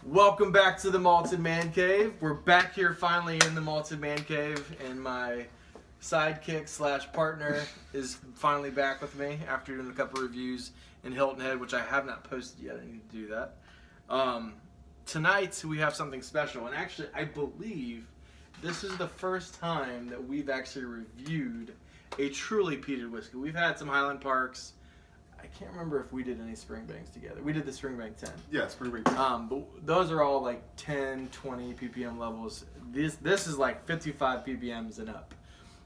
Welcome back to the Malted Man Cave. We're back here finally in the Malted Man Cave, and my sidekick slash partner is finally back with me after doing a couple reviews in Hilton Head, which I have not posted yet. I need to do that. Tonight we have something special, and actually I believe this is the first time that we've actually reviewed a truly peated whiskey. We've had some Highland Parks. I can't remember if we did any Springbanks together. We did the Springbank 10. Yeah, Springbank 10. But those are all like 10, 20 ppm levels. This is like 55 ppms and up.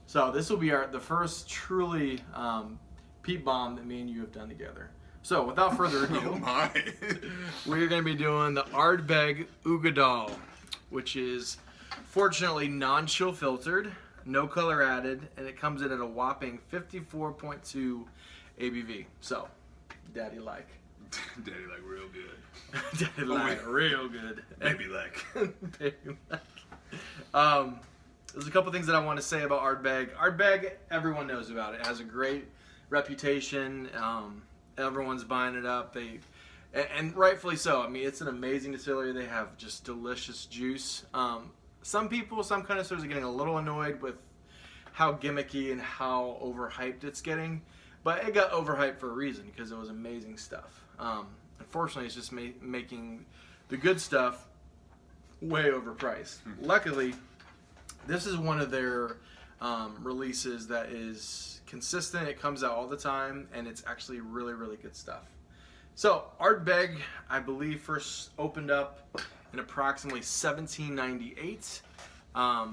So this will be the first truly peat bomb that me and you have done together. So without further ado, Oh my. we're going to be doing the Ardbeg Uigeadail, which is fortunately non-chill filtered, no color added, and it comes in at a whopping 54.2 ABV. So, daddy like. Daddy like real good. Daddy like real good. Baby like. Baby like. There's a couple things that I want to say about Ardbeg. Ardbeg, everyone knows about it. It has a great reputation. Everyone's buying it up. And rightfully so. I mean, it's an amazing distillery. They have just delicious juice. Some connoisseurs are getting a little annoyed with how gimmicky and how overhyped it's getting. But it got overhyped for a reason, because it was amazing stuff. Unfortunately, it's just making the good stuff way overpriced. Luckily, this is one of their releases that is consistent. It comes out all the time, and it's actually really, really good stuff. So, Ardbeg, I believe, first opened up in approximately 1798. I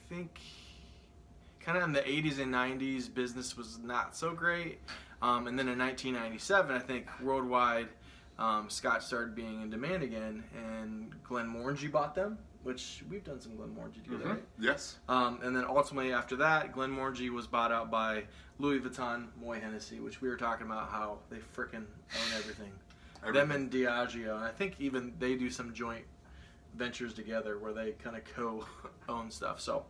think, kind of in the 80s and 90s, business was not so great. And then in 1997, I think worldwide, Scotch started being in demand again, and Glenmorangie bought them, which we've done some Glenmorangie together, right? Yes. And then ultimately after that, Glenmorangie was bought out by Louis Vuitton Moet Hennessy, which we were talking about how they frickin' own everything. Them and Diageo, and I think even they do some joint ventures together where they kind of co-own stuff. So,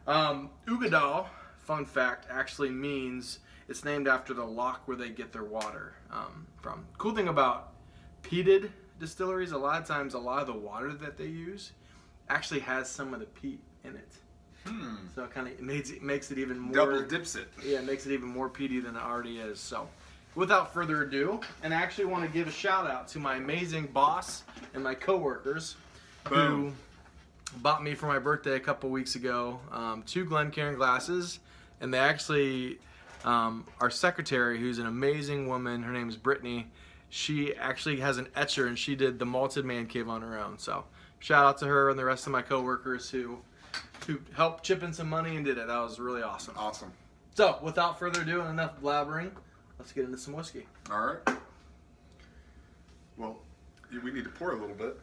Uigeadail, fun fact, actually means it's named after the loch where they get their water from. Cool thing about peated distilleries, a lot of times a lot of the water that they use actually has some of the peat in it. So it kind of makes it even more... Double dips it. Yeah, it makes it even more peaty than it already is. So, without further ado, and I actually want to give a shout out to my amazing boss and my coworkers who bought me for my birthday a couple weeks ago 2 Glencairn glasses, and they actually, our secretary, who's an amazing woman, her name is Brittany, she actually has an etcher, and she did the Malted Man Cave on her own. So shout out to her and the rest of my coworkers who helped chip in some money and did it. That was really awesome. Awesome. So without further ado and enough blabbering, let's get into some whiskey. All right. Well, we need to pour a little bit.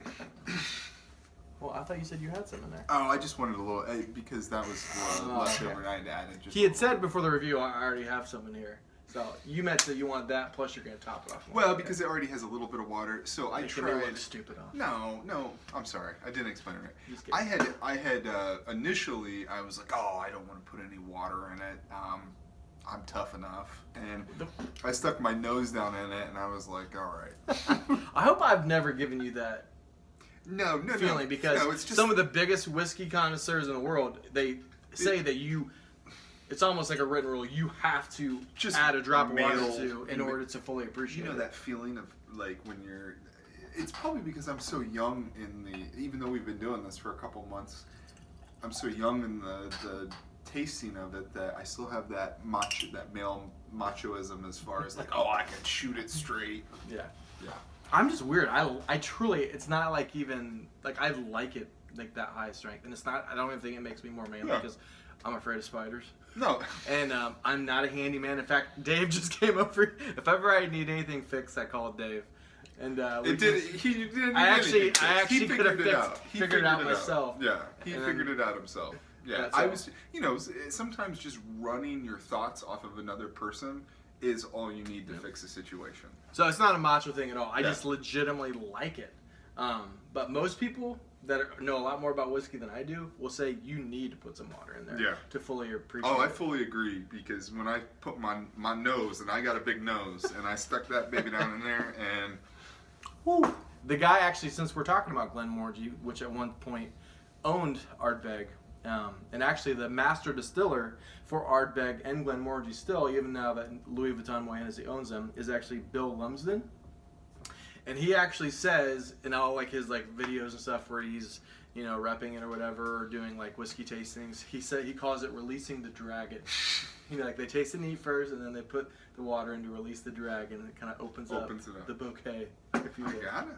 Well, I thought you said you had some in there. Oh, I just wanted a little, because that was left overnight and added just. He had said before the review, I already have some in here. So you meant that you want that, plus you're going to top it off. Well, because it already has a little bit of water, so I Making me tried. look stupid on. No, I'm sorry, I didn't explain it right. Just kidding. I had initially I was like, oh, I don't want to put any water in it. I'm tough enough, and I stuck my nose down in it, and I was like, all right. I hope I've never given you that No, feeling, because no, it's just, some of the biggest whiskey connoisseurs in the world, they say that it's almost like a written rule, you have to just add a drop of water male to in order to fully appreciate it. that feeling of like when you're. It's probably because I'm so young even though we've been doing this for a couple months, I'm so young in the tasting of it that I still have that male machoism as far as like, oh, I can shoot it straight. Yeah. Yeah. I'm just weird. I truly, it's not like even, like I like it like that high strength. And it's not, I don't even think it makes me more manly because I'm afraid of spiders. No. And I'm not a handyman. In fact, Dave just came over. If ever I need anything fixed, I call Dave. And He didn't need I actually anything fixed. He could have figured it out. He figured it out myself. Yeah, he figured it out himself. Yeah, I was, sometimes just running your thoughts off of another person is all you need to fix a situation. So it's not a macho thing at all. I just legitimately like it. But most people that know a lot more about whiskey than I do will say you need to put some water in there to fully appreciate it. Oh, I fully agree, because when I put my nose, and I got a big nose, and I stuck that baby down in there, and The guy actually, since we're talking about Glenmorangie, which at one point owned Ardbeg, and actually the master distiller for Ardbeg and Glenmorangie still, even now that Louis Vuitton Moet Hennessy owns them, is actually Bill Lumsden. And he actually says in all like his like videos and stuff where he's, you know, repping it or whatever, or doing like whiskey tastings, he calls it releasing the dragon. You know, like they taste and eat first, and then they put the water in to release the dragon, and it kind of opens up the bouquet, if you will. I got it.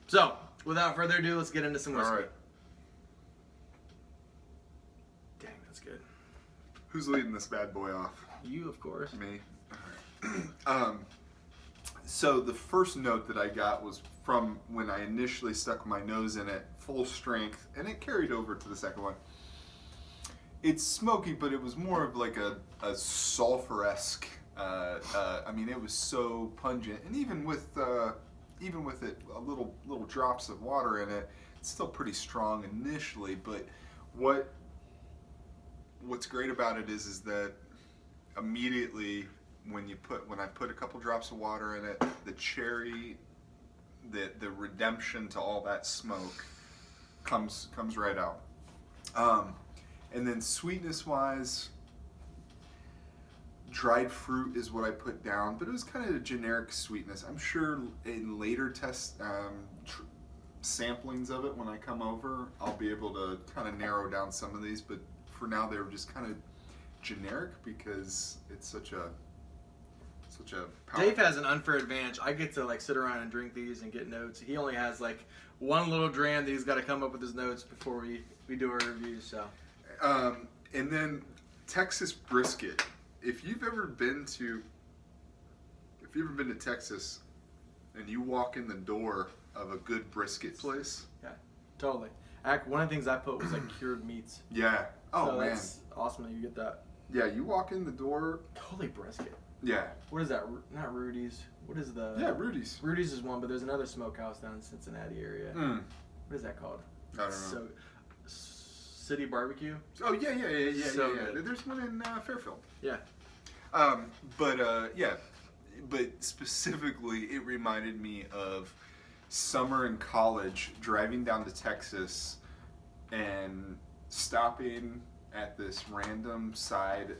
So, without further ado, let's get into some whiskey. All right. Dang, that's good. Who's leading this bad boy off? You, of course. Me. All right. So the first note that I got was from when I initially stuck my nose in it, full strength, and it carried over to the second one. It's smoky, but it was more of like a sulfur-esque. I mean, it was so pungent, and even with it, a little drops of water in it, it's still pretty strong initially. But what's great about it is that immediately when I put a couple drops of water in it, the cherry, the redemption to all that smoke comes right out. And then sweetness wise, dried fruit is what I put down, but it was kind of a generic sweetness. I'm sure in later test samplings of it when I come over, I'll be able to kind of narrow down some of these, but for now they were just kind of generic because it's such a Dave has an unfair advantage. I get to like sit around and drink these and get notes. He only has like one little dram that he's got to come up with his notes before we do our reviews. So, and then Texas brisket. If you've ever been to Texas and you walk in the door of a good brisket place, yeah, totally. One of the things I put was like cured meats. Yeah. Oh so man, that's awesome that you get that. Yeah, you walk in the door. Totally brisket. Yeah. What is that? Not Rudy's. What is the? Yeah, Rudy's. Rudy's is one, but there's another smokehouse down in Cincinnati area. What is that called? I don't know. So, City Barbecue. Oh yeah. So yeah. good. There's one in Fairfield. Yeah. But specifically, it reminded me of summer in college, driving down to Texas, and stopping at this random side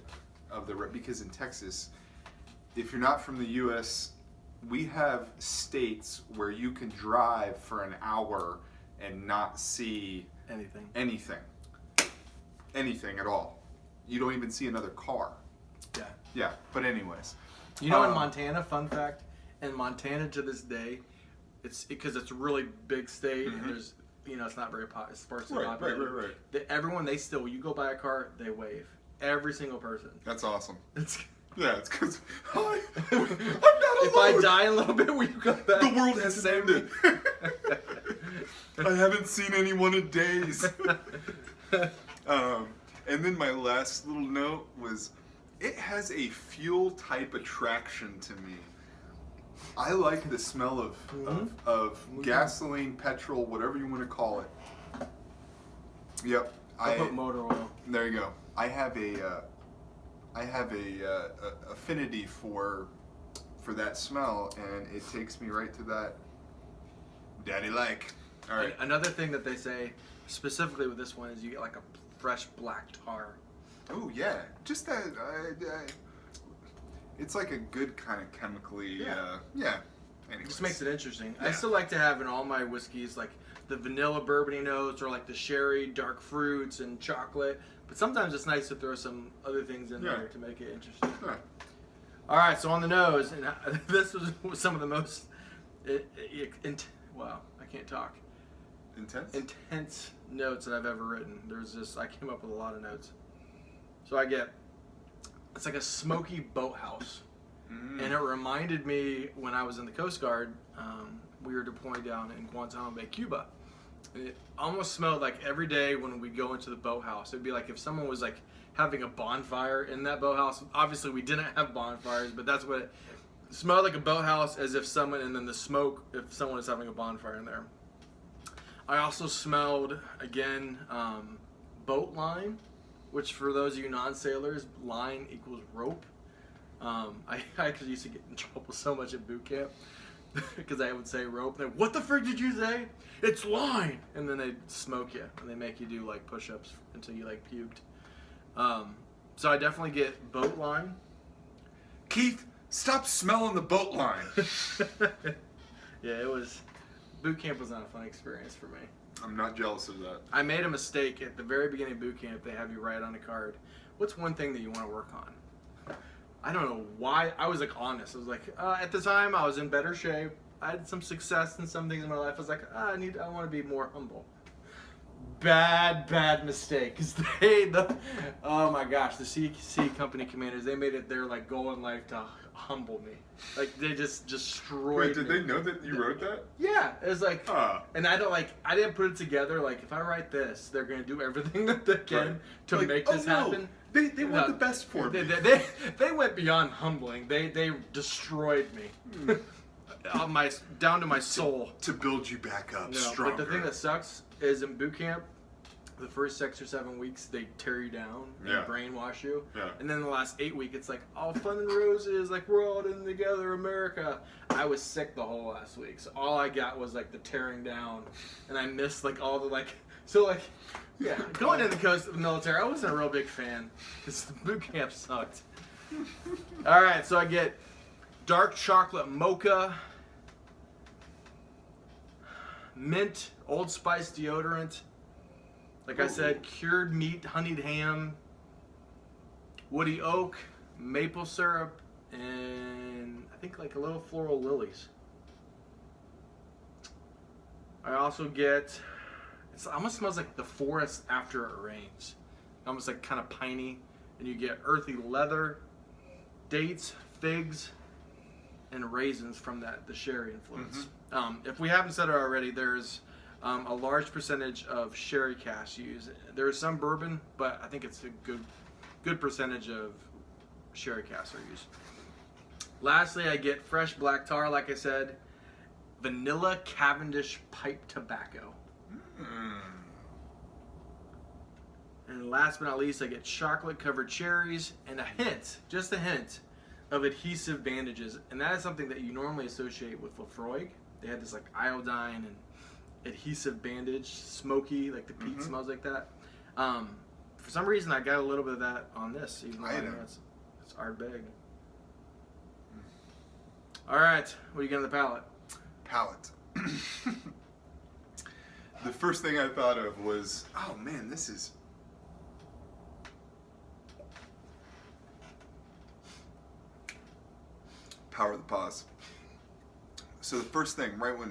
of because in Texas, if you're not from the U.S., we have states where you can drive for an hour and not see anything at all. You don't even see another car. Yeah, but anyways. You know, in Montana, fun fact, in Montana to this day, it's because it's a really big state and there's, you know, it's not very sparsely populated. Right. Everyone, when you go buy a car, they wave. Every single person. That's awesome. It's because I'm not alone. If I die a little bit, will you come back? The world hasn't ended. I haven't seen anyone in days. And then my last little note was, it has a fuel type attraction to me. I like the smell of gasoline, petrol, whatever you want to call it. Yep. I put motor oil. There you go. I have a affinity for that smell, and it takes me right to that daddy like. All right. Another thing that they say specifically with this one is you get like a fresh black tar. Oh yeah, just that. It's like a good kind of chemically. Yeah. Anyways. Just makes it interesting. Yeah. I still like to have in all my whiskeys like the vanilla bourbony notes or like the sherry, dark fruits, and chocolate. But sometimes it's nice to throw some other things in there to make it interesting. Yeah. All right, so on the nose, and this was some of the most, wow, I can't talk. Intense notes that I've ever written. I came up with a lot of notes. So it's like a smoky boathouse. And it reminded me when I was in the Coast Guard, we were deployed down in Guantanamo Bay, Cuba. And it almost smelled like every day when we go into the boathouse. It'd be like if someone was like having a bonfire in that boathouse. Obviously, we didn't have bonfires, but that's what it smelled like, a boathouse, as if someone, and then the smoke, if someone is having a bonfire in there. I also smelled, again, boat line, which for those of you non-sailors, line equals rope. I actually used to get in trouble so much at boot camp because I would say rope. And what the frick did you say? It's line. And then they smoke you and they make you do like push-ups until you like puked. So I definitely get boat line. Keith, stop smelling the boat line. Yeah, boot camp was not a fun experience for me. I'm not jealous of that. I made a mistake at the very beginning of boot camp. They have you write on a card, what's one thing that you want to work on? I don't know why. I was like honest. I was like, at the time I was in better shape. I had some success in some things in my life. I was like, I want to be more humble. Bad mistake. Cause oh my gosh, the CC company commanders, they made it their like goal in life to humble me. Like they just destroyed Wait, did me. they know that you wrote that? Yeah, it was like, and I didn't put it together. Like if I write this, they're gonna do everything that they can to make this happen. They want the best for me. They went beyond humbling. They destroyed me. Down to my soul. To build you back up stronger. But the thing that sucks is in boot camp, the first 6 or 7 weeks they tear you down and brainwash you. Yeah. And then the last 8 weeks it's like all fun and roses, like we're all in together, America. I was sick the whole last week, so all I got was like the tearing down, and I missed like all the going in the military. I wasn't a real big fan because the boot camp sucked. All right, so I get dark chocolate mocha, mint, Old Spice deodorant. Like I said, cured meat, honeyed ham, woody oak, maple syrup, and I think like a little floral lilies. I also get, it almost smells like the forest after it rains. Almost like kind of piney. And you get earthy leather, dates, figs, and raisins from the sherry influence. Mm-hmm. If we haven't said it already, there's a large percentage of sherry cask used. There is some bourbon, but I think it's a good percentage of sherry cask are used. Lastly, I get fresh black tar, like I said, vanilla Cavendish pipe tobacco. And last but not least, I get chocolate covered cherries and just a hint, of adhesive bandages. And that is something that you normally associate with Lafroig. They had this like iodine and adhesive bandage, smoky, like the peat smells like that. For some reason, I got a little bit of that on this, even though I know it's Ardbeg. All right, what do you get on the palate? Palate. The first thing I thought of was, oh man, this is... Power of the pause. So the first thing, right when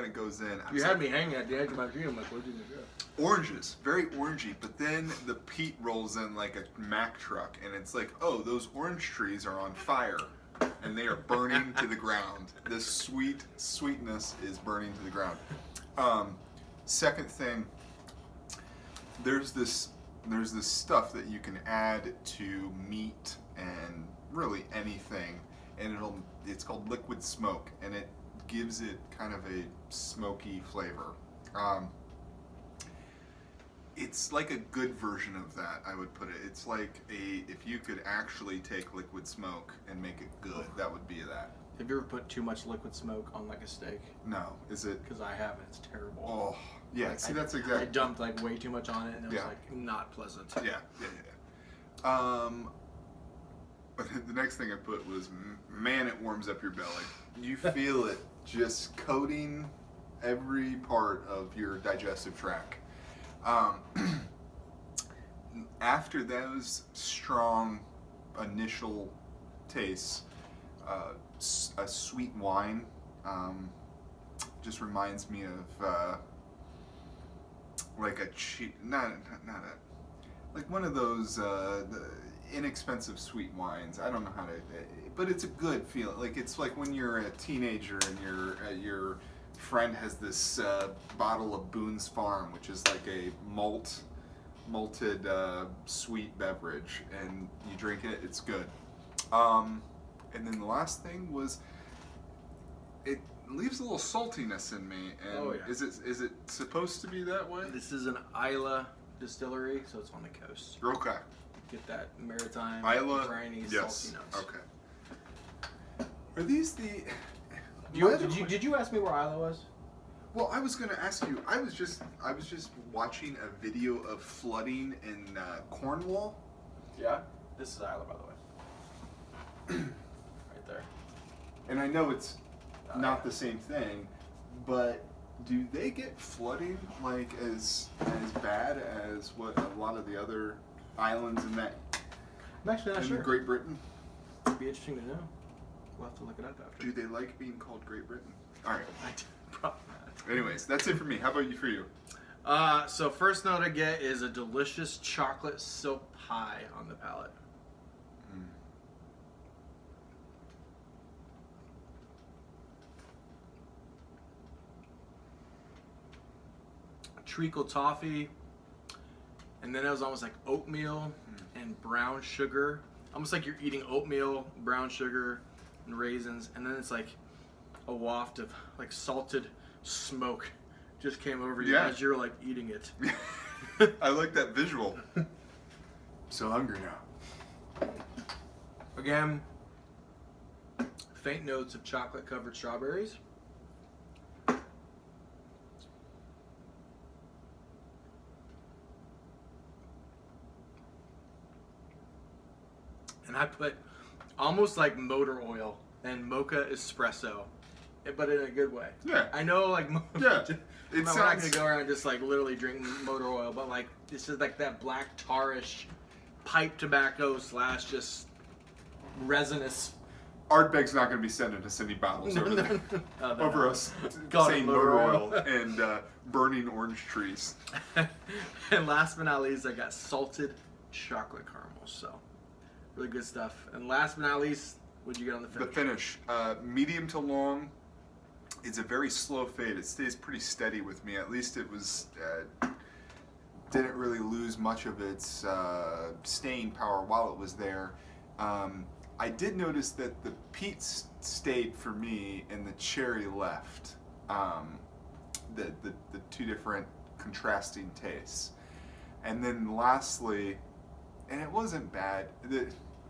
it goes in, you had me hanging at the edge of my dream. I'm like, what did you do? Oranges, very orangey, but then the peat rolls in like a Mack truck, and it's like, oh, those orange trees are on fire, and they are burning to the ground. This sweetness is burning to the ground. Second thing, there's this stuff that you can add to meat and really anything, and it's called liquid smoke, and it gives it kind of a smoky flavor. It's like a good version of that, I would put it. It's like if you could actually take liquid smoke and make it good, that would be that. Have you ever put too much liquid smoke on like a steak? No. Is it? Because I haven't. It's terrible. Oh, yeah. Like That's exactly. I dumped like way too much on it, and it was like not pleasant. Yeah. But the next thing I put was, man, it warms up your belly. You feel it just coating every part of your digestive tract. After those strong initial tastes, a sweet wine just reminds me of like a cheap, like one of those inexpensive sweet wines. I don't know how to, but it's a good feeling. Like it's like when you're a teenager and your friend has this bottle of Boone's Farm, which is like a malted sweet beverage, and you drink it. It's good. And then the last thing was, it leaves a little saltiness in me. And is it supposed to be that way? This is an Isla distillery, so it's on the coast. Okay. Get that maritime, Isla, briny, yes. salty notes. Okay. Are these Did you ask me where Isla was? Well, I was going to ask you. I was just watching a video of flooding in Cornwall. Yeah. This is Isla, by the way. Right there. And I know it's not the same thing, but do they get flooding like as bad as what a lot of the other islands in that? I'm actually not sure. Great Britain. It'd be interesting to know. We'll have to look it up after. Do they like being called Great Britain? All right. Probably not. Anyways, that's it for me. How about you for you? So first note I get is a delicious chocolate silk pie on the palate. Treacle toffee, and then it was almost like oatmeal and brown sugar, almost like you're eating oatmeal, brown sugar, and raisins, and then it's like a waft of like salted smoke just came over you as you're like eating it. I like that visual. So hungry now. Again, faint notes of chocolate covered strawberries. And I put almost like motor oil and mocha espresso, but in a good way. Yeah. I know, like, yeah. I'm not gonna go around and just like literally drink motor oil, but like this is like that black tarish pipe tobacco / just resinous. Ardbeg's not going to be sending us any bottles over us saying motor oil and burning orange trees. And last but not least, I got salted chocolate caramels. So really good stuff. And last but not least, what'd you get on the finish? The finish, medium to long. It's a very slow fade. It stays pretty steady with me. At least it was didn't really lose much of its staying power while it was there. I did notice that the peat stayed for me and the cherry left. The two different contrasting tastes. And then lastly, and it wasn't bad.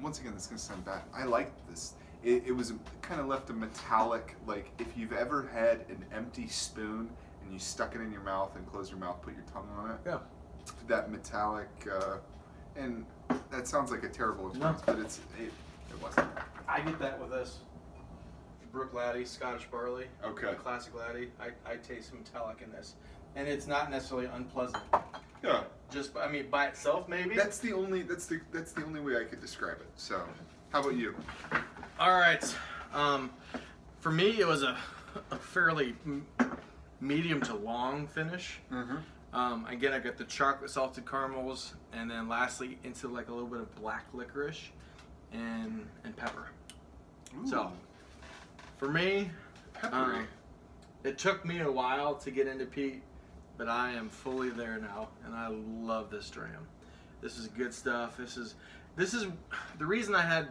Once again, this is going to sound bad. I liked this. It was kind of left a metallic, like if you've ever had an empty spoon and you stuck it in your mouth and closed your mouth, put your tongue on it. Yeah. That metallic, and that sounds like a terrible experience, but it wasn't. I get that with this. Brook Laddie, Scottish barley. Okay. Classic Laddie. I taste metallic in this. And it's not necessarily unpleasant. Yeah. Just, I mean, by itself, maybe. That's the only way I could describe it. So, how about you? All right. For me, it was a fairly medium to long finish. Mm-hmm. Again, I got the chocolate salted caramels, and then lastly into like a little bit of black licorice and pepper. Ooh. So, for me, Peppery. it took me a while to get into peat, but I am fully there now, and I love this dram. This is good stuff. This is the reason I had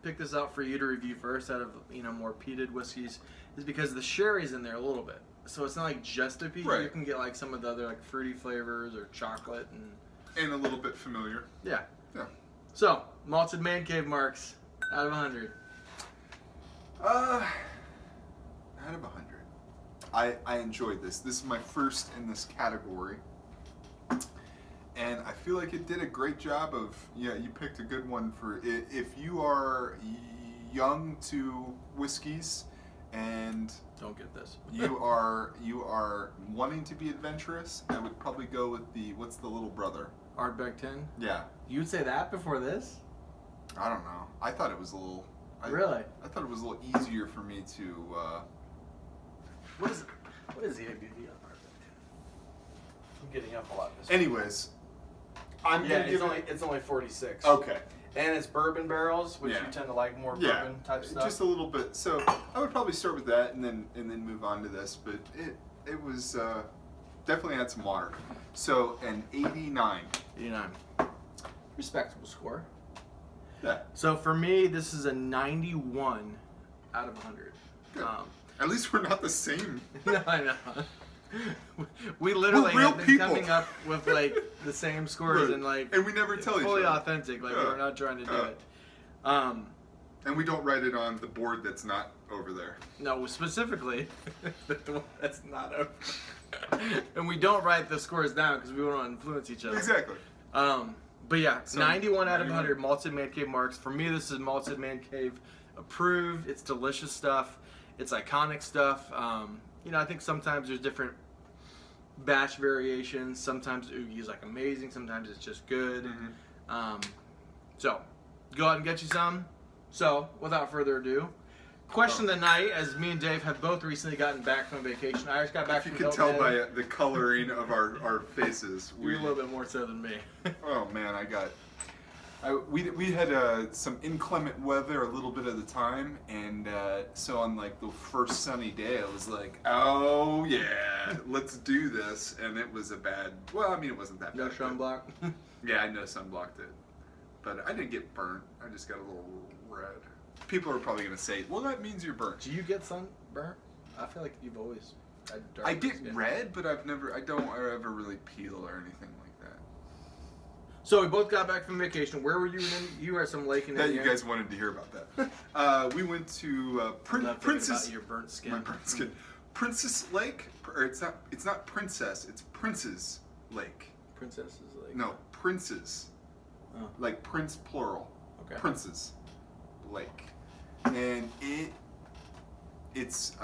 picked this out for you to review first out of more peated whiskeys is because the sherry's in there a little bit. So it's not like just a peat. Right. You can get like some of the other like fruity flavors or chocolate And a little bit familiar. yeah. Yeah. So malted man cave marks out of 100. Out of 100. I enjoyed this. This is my first in this category. And I feel like it did a great job of, you picked a good one for, if you are young to whiskeys and Don't get this. you are wanting to be adventurous, I would probably go with what's the little brother? Ardbeg 10? Yeah. You'd say that before this? I don't know. I thought it was a little... Really? I thought it was a little easier for me to... What is the ABV on Ardbeg 10? I'm getting up a lot this Anyways, I'm yeah, gonna give it's only 46. Okay. And it's bourbon barrels, which Yeah. you tend to like more bourbon type stuff. Just a little bit. So I would probably start with that and then move on to this. But it was definitely had some water. So an 89. 89. Respectable score. Yeah. So for me, this is a 91 out of 100. Good. At least we're not the same. No, I know. We literally We're real have been people. coming up with like the same scores Right. and And we never tell each fully other. authentic. Like Yeah. we're not trying to do Yeah. it. And we don't write it on the board that's not over there. No, specifically, the one that's not over. And we don't write the scores down because we don't want to influence each other. Exactly. But yeah, So, 91 out of 100 Malted Man Cave marks. For me, this is Malted Man Cave approved. It's delicious stuff. It's iconic stuff. I think sometimes there's different batch variations. Sometimes Oogie is like amazing. Sometimes it's just good. So go out and get you some. So without further ado, question of the night, as me and Dave have both recently gotten back from vacation. Iris got back If you from can tell by the coloring of our faces. You're a little bit more so than me. Oh man, we had some inclement weather a little bit of the time, and so on like the first sunny day, I was like, oh yeah, let's do this, and it was a bad. Well, I mean, it wasn't that No bad. sunblock. Yeah, I know sunblocked it, but I didn't get burnt. I just got a little red. People are probably gonna say, well, that means you're burnt. Do you get sunburnt? I feel like you've always had dark I get skin. red, but I don't ever really peel or anything like that. So we both got back from vacation. Where were you in? You were at some lake in That Indiana. you guys wanted to hear about that. We went to Princess. About your burnt skin. My burnt skin. Princess Lake, or it's not Princess. It's Prince's Lake. Princess's Lake. No, Prince's. Oh. Like Prince plural. Okay. Prince's Lake, and it's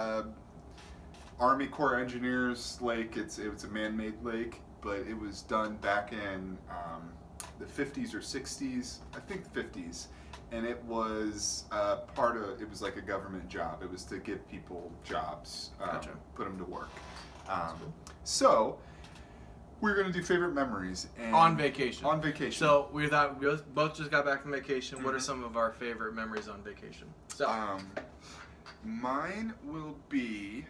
Army Corps of Engineers lake. It's a man-made lake, but it was done back in the 50s or 60s, I think 50s, and it was it was like a government job. It was to give people jobs, Gotcha. put them to work. Cool. So we're gonna do favorite memories and On vacation. On vacation. So we both just got back from vacation. What are some of our favorite memories on vacation? So mine will be.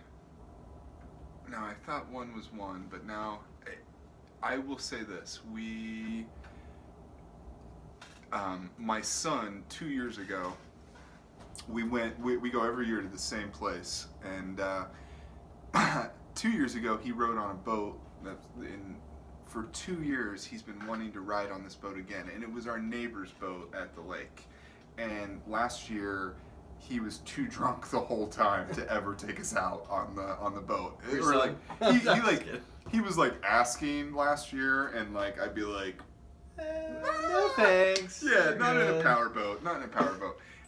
Now I thought one was one, but now I will say this: my son 2 years ago, we go every year to the same place, and 2 years ago he rode on a boat. For 2 years he's been wanting to ride on this boat again, and it was our neighbor's boat at the lake. And last year he was too drunk the whole time to ever take us out on the boat. Or like he was like asking last year, and like I'd be like, no thanks. yeah, You're not in a good. power boat.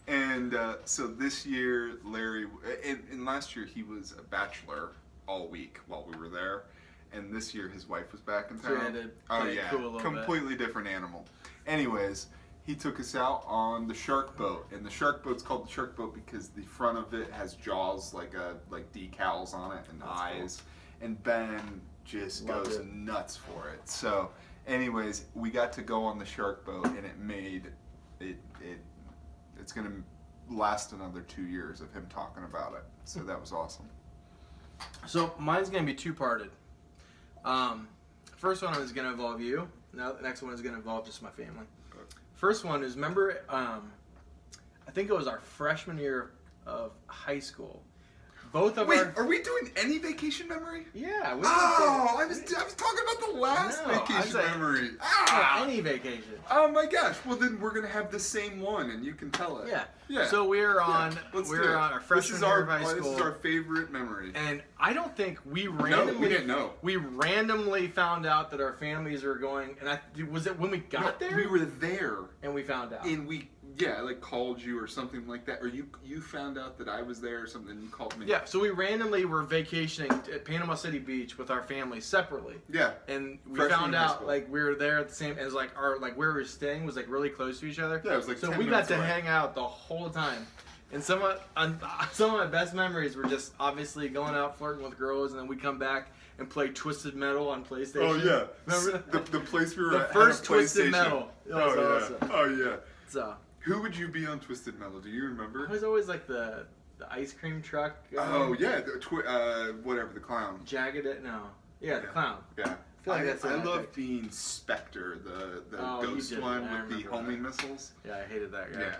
And so this year Larry, and last year he was a bachelor all week while we were there. And this year his wife was back in So you town. had to Oh play it yeah, cool a little completely different animal. Anyways, he took us out on the shark boat, and the shark boat's called the shark boat because the front of it has jaws like decals on it and That's eyes. Cool. And Ben just Loved goes it. nuts for it. So, anyways, we got to go on the shark boat, and it made it. It's gonna last another 2 years of him talking about it. So that was awesome. So mine's gonna be two-parted. First one is gonna involve you. Now the next one is gonna involve just my family. First one is, remember, I think it was our freshman year of high school. Both of Wait, our are we doing any vacation memory? yeah. We Oh, I was talking about the last No, I vacation said- memory. any vacation. Oh my gosh! Well, then we're gonna have the same one, and you can tell it. Yeah. Yeah. So we're on Let's do we're it. on our freshman year of high school. This is our favorite memory. And I don't think we No, randomly we didn't know. we randomly found out that our families were going. And was it when we got there? We were there, and we found out. and I like called you or something like that, or you found out that I was there or something, and you called me. Yeah, so we randomly were vacationing at Panama City Beach with our families separately. Yeah. And we Freshman found high out school. like we were there at the same as like our like where we were staying was like really close to each other. Yeah, it was like so 10 we got minutes to away. hang out the whole time. And some of my best memories were just obviously going out flirting with girls, and then we come back and play Twisted Metal on PlayStation. Oh yeah. Remember that? the place we were The at first had a Twisted PlayStation. Metal. It was awesome. Oh yeah. So Who would you be on Twisted Metal? Do you remember? it was always like the ice cream truck. Oh yeah, whatever, the clown. Jagged it? No. Yeah, the clown. Yeah. I feel like that's I what I love picked. being Spectre, the Oh, you ghost did. one I with the remember homing that. missiles. Yeah, I hated that guy.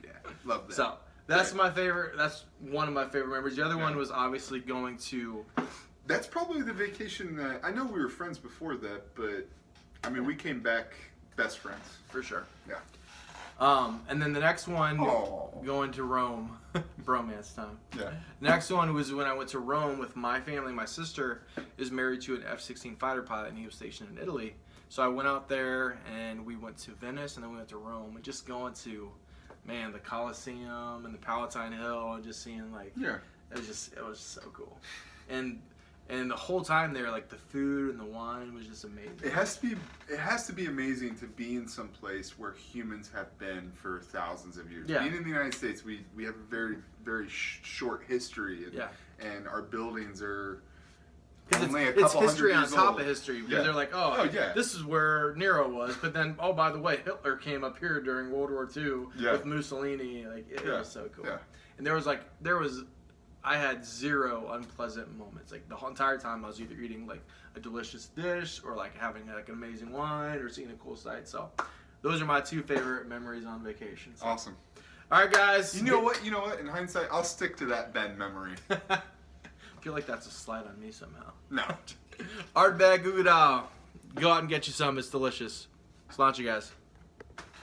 Yeah, love that. So that's Right. my favorite. That's one of my favorite memories. The other Yeah. one was obviously going to. That's probably the vacation that I know we were friends before that, but I mean we came back best friends. For sure. Yeah. And then the next one, Oh. going to Rome, bromance time. Yeah. Next one was when I went to Rome with my family. My sister is married to an F-16 fighter pilot, and he was stationed in Italy. So I went out there, and we went to Venice, and then we went to Rome. And just going to, man, the Colosseum and the Palatine Hill, and just seeing like, it was so cool. And the whole time there, like the food and the wine was just amazing. It has to be amazing to be in some place where humans have been for thousands of years. Yeah. Being in the United States, we have a very, very short history, and our buildings are only a couple it's history hundred on years top old. of history. Because they're like, this is where Nero was. But then, oh, by the way, Hitler came up here during World War II with Mussolini. Like, it was so cool. Yeah. And I had zero unpleasant moments. Like the whole entire time, I was either eating like a delicious dish or like having like an amazing wine or seeing a cool sight. So those are my two favorite memories on vacation. So. Awesome. All right, guys. You know what? In hindsight, I'll stick to that Ben memory. I feel like that's a slide on me somehow. No. Ardbeg Uigeadail. Go out and get you some. It's delicious. Sláinte, guys.